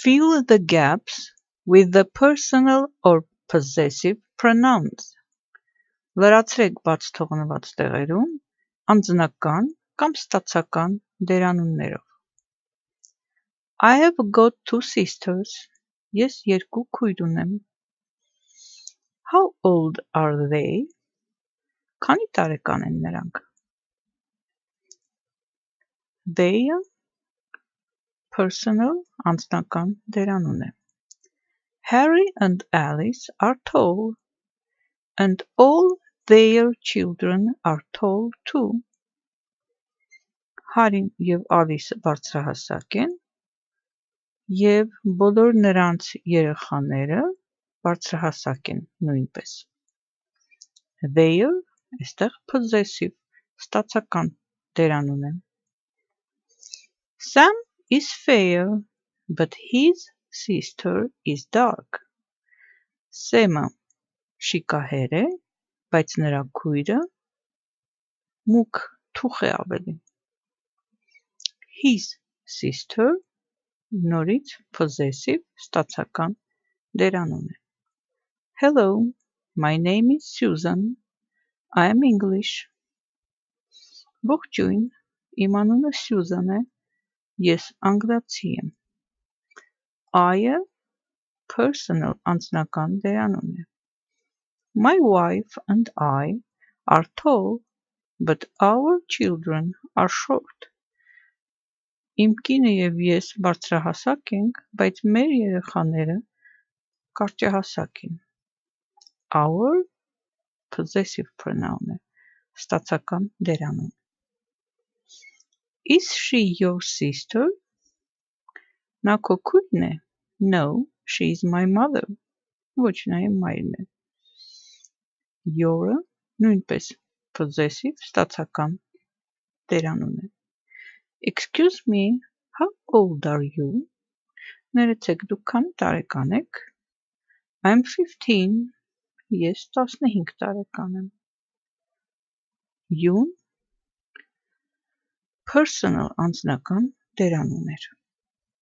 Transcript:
Fill the gaps with the personal or possessive pronouns. Լրացրեք բաց թողնված տեղերում անձնական կամ ստացական դերանուններով. I have got 2 sisters. Ես երկու քույր ունեմ. How old are they? Քանի տարեկան են նրանք? They personal անձնական դերանուն է. Harry and Alice are tall, and all their children are tall too. Հարին և Ալիսը բարձրահասակ են, և բոլոր նրանց երեխաները բարձրահասակ են նույնպես. Their այստեղ possessive ստացական դերանուն է. Sam is fair, but his sister is dark. Սեմը շիկահեր է, բայց նրա քույրը մուգ թուխ է ավելի. His sister նորից possessive ստացական դերանուն է. Hello, my name is Susan. I am English. Ողջույն, իմ անունը Սյուզան է, ես անգլիացի եմ. I-ը personal անձնական դերանուն է. My wife and I are tall, but our children are short. Իմ կինը և ես բարձրահասակ ենք, բայց մեր երեխաները կարճահասակ են. Our possessive pronoun է, ստացական դերանուն. Is she your sister? Նա քո քույրն է? No, she is my mother. Ոչ, նա իմ մայրն է. Your-ը նույնպես possessive ստացական դերանուն է. Excuse me, how old are you? Ներեցեք, դուք քանի տարեկան եք? I'm 15. Ես 15 տարեկան եմ. You personal անձնական դերանուն էր.